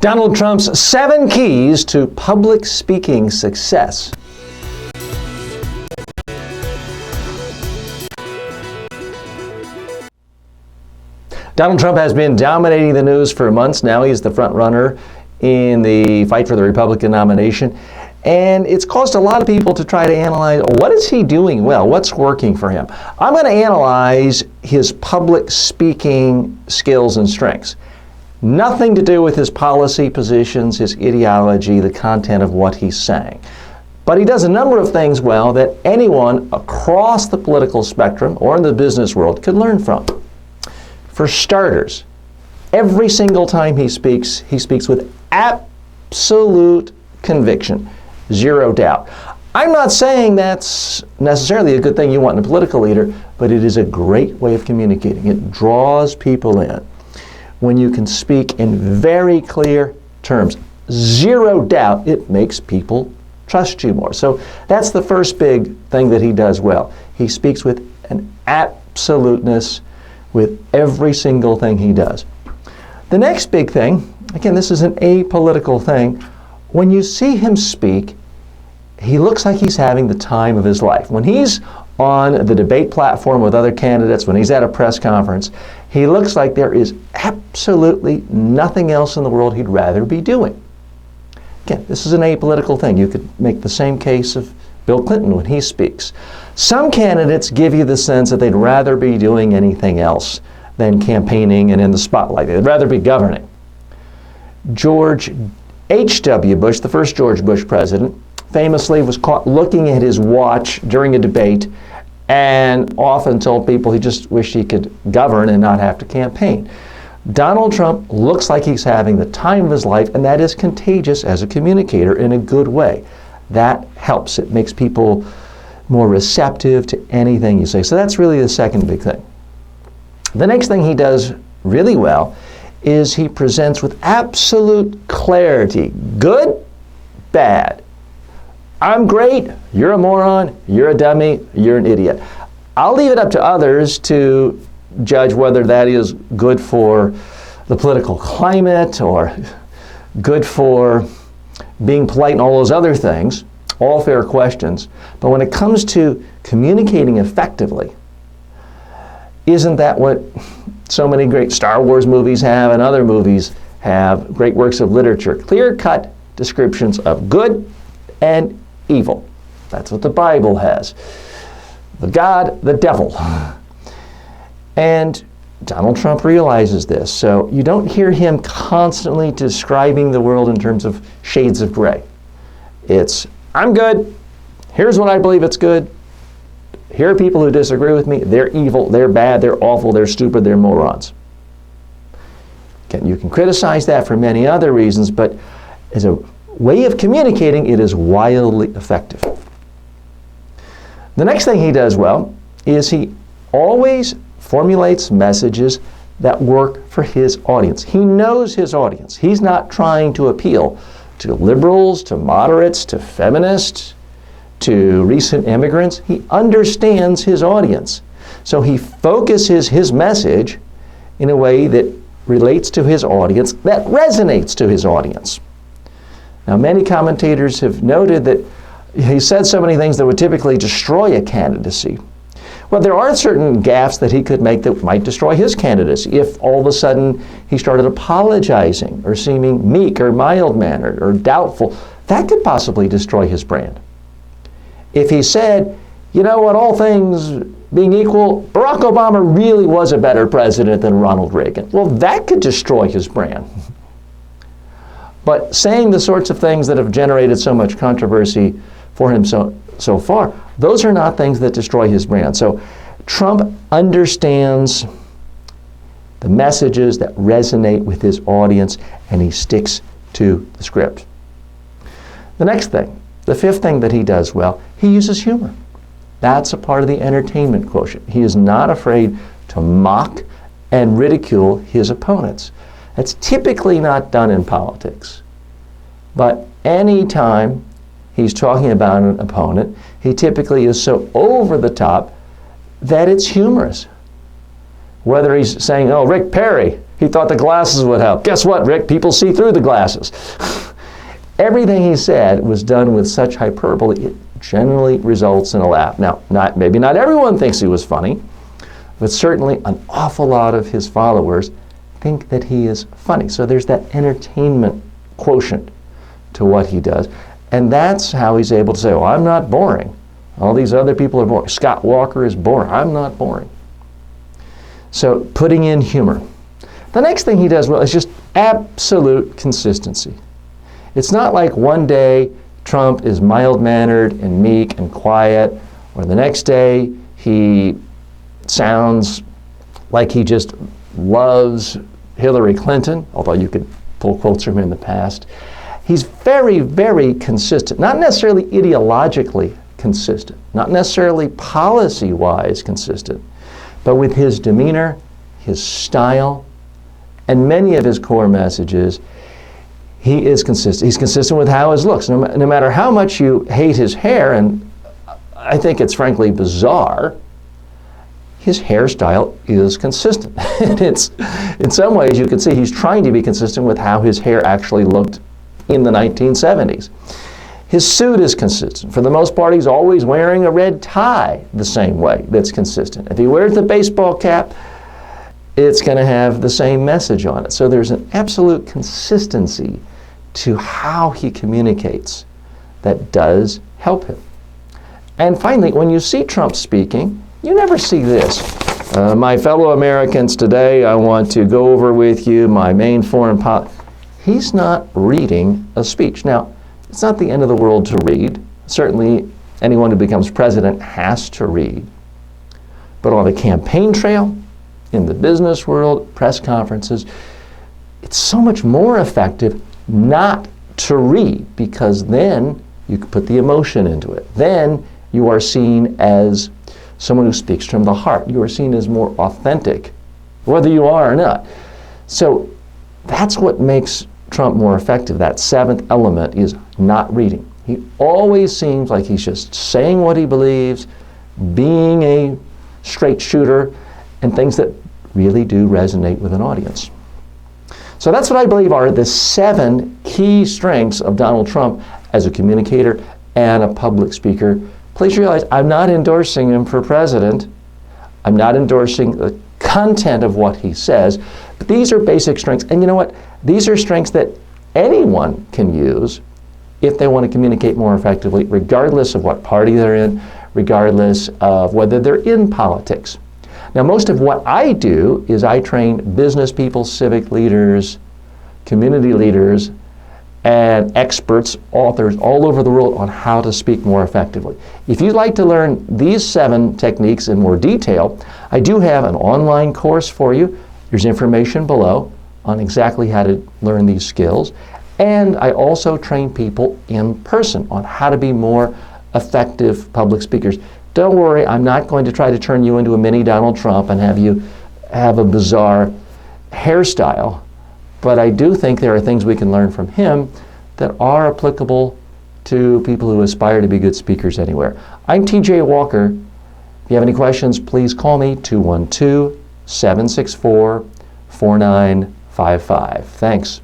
Donald Trump's 7 keys to public speaking success. Donald Trump has been dominating the news for months now. He's the front runner in the fight for the Republican nomination. And it's caused a lot of people to try to analyze, what is he doing well? What's working for him? I'm going to analyze his public speaking skills and strengths. Nothing to do with his policy positions, his ideology, the content of what he's saying. But he does a number of things well that anyone across the political spectrum or in the business world could learn from. For starters, every single time he speaks with absolute conviction, zero doubt. I'm not saying that's necessarily a good thing you want in a political leader, but it is a great way of communicating. It draws people in. When you can speak in very clear terms, zero doubt, it makes people trust you more. So that's the first big thing that he does well. He speaks with an absoluteness with every single thing he does. The next big thing, again, this is an apolitical thing, when you see him speak, he looks like he's having the time of his life. When he's on the debate platform with other candidates, when he's at a press conference, he looks like there is absolutely nothing else in the world he'd rather be doing. Again, this is an apolitical thing. You could make the same case of Bill Clinton when he speaks. Some candidates give you the sense that they'd rather be doing anything else than campaigning and in the spotlight. They'd rather be governing. George H.W. Bush, the first George Bush president, famously was caught looking at his watch during a debate and often told people he just wished he could govern and not have to campaign. Donald Trump looks like he's having the time of his life, and that is contagious as a communicator in a good way. That helps. It makes people more receptive to anything you say. So that's really the second big thing. The next thing he does really well is he presents with absolute clarity. Good, bad. I'm great, you're a moron, you're a dummy, you're an idiot. I'll leave it up to others to judge whether that is good for the political climate or good for being polite and all those other things, all fair questions. But when it comes to communicating effectively, isn't that what so many great Star Wars movies have and other movies have, great works of literature? Clear-cut descriptions of good and evil. That's what the Bible has. The God, the devil. And Donald Trump realizes this. So you don't hear him constantly describing the world in terms of shades of gray. It's, I'm good. Here's what I believe it's good. Here are people who disagree with me. They're evil, they're bad, they're awful, they're stupid, they're morons. You can criticize that for many other reasons, but as a way of communicating, it is wildly effective. The next thing he does well is he always formulates messages that work for his audience. He knows his audience. He's not trying to appeal to liberals, to moderates, to feminists, to recent immigrants. He understands his audience. So he focuses his message in a way that relates to his audience, that resonates to his audience. Now, many commentators have noted that he said so many things that would typically destroy a candidacy. Well, there are certain gaffes that he could make that might destroy his candidacy. If all of a sudden he started apologizing or seeming meek or mild-mannered or doubtful, that could possibly destroy his brand. If he said, you know what, all things being equal, Barack Obama really was a better president than Ronald Reagan, well, that could destroy his brand. But saying the sorts of things that have generated so much controversy for him so far, those are not things that destroy his brand. So Trump understands the messages that resonate with his audience, and he sticks to the script. The next thing, the fifth thing that he does well, he uses humor. That's a part of the entertainment quotient. He is not afraid to mock and ridicule his opponents. That's typically not done in politics. But any time he's talking about an opponent, he typically is so over the top that it's humorous. Whether he's saying, oh, Rick Perry, He thought the glasses would help. Guess what, Rick? People see through the glasses. Everything he said was done with such hyperbole, it generally results in a laugh. Now, maybe not everyone thinks he was funny, but certainly an awful lot of his followers think that he is funny. So there's that entertainment quotient to what he does. And that's how he's able to say, oh, I'm not boring. All these other people are boring. Scott Walker is boring. I'm not boring. So putting in humor. The next thing he does well is just absolute consistency. It's not like one day Trump is mild-mannered and meek and quiet, or the next day he sounds like he just loves Hillary Clinton, although you could pull quotes from him in the past. He's very, very consistent, not necessarily ideologically consistent, not necessarily policy-wise consistent, but with his demeanor, his style, and many of his core messages, he is consistent. He's consistent with how his looks. No matter how much you hate his hair, and I think it's frankly bizarre, his hairstyle is consistent. It's, in some ways, you can see he's trying to be consistent with how his hair actually looked in the 1970s. His suit is consistent. For the most part, he's always wearing a red tie the same way. That's consistent. If he wears the baseball cap, it's going to have the same message on it. So there's an absolute consistency to how he communicates that does help him. And finally, when you see Trump speaking, you never see this. My fellow Americans, today I want to go over with you my main foreign policy. He's not reading a speech. Now, it's not the end of the world to read. Certainly, anyone who becomes president has to read. But on the campaign trail, in the business world, press conferences, it's so much more effective not to read, because then you can put the emotion into it. Then you are seen as someone who speaks from the heart. You are seen as more authentic, whether you are or not. So that's what makes Trump more effective. That seventh element is not reading. He always seems like he's just saying what he believes, being a straight shooter, and things that really do resonate with an audience. So that's what I believe are the 7 key strengths of Donald Trump as a communicator and a public speaker. Please realize I'm not endorsing him for president. I'm not endorsing the content of what he says, but these are basic strengths. And you know what? These are strengths that anyone can use if they want to communicate more effectively, regardless of what party they're in, regardless of whether they're in politics. Now, most of what I do is I train business people, civic leaders, community leaders, and experts, authors all over the world on how to speak more effectively. If you'd like to learn these 7 techniques in more detail, I do have an online course for you. There's information below on exactly how to learn these skills. And I also train people in person on how to be more effective public speakers. Don't worry, I'm not going to try to turn you into a mini Donald Trump and have you have a bizarre hairstyle. But I do think there are things we can learn from him that are applicable to people who aspire to be good speakers anywhere. I'm TJ Walker. If you have any questions, please call me 212-764-4955. Thanks.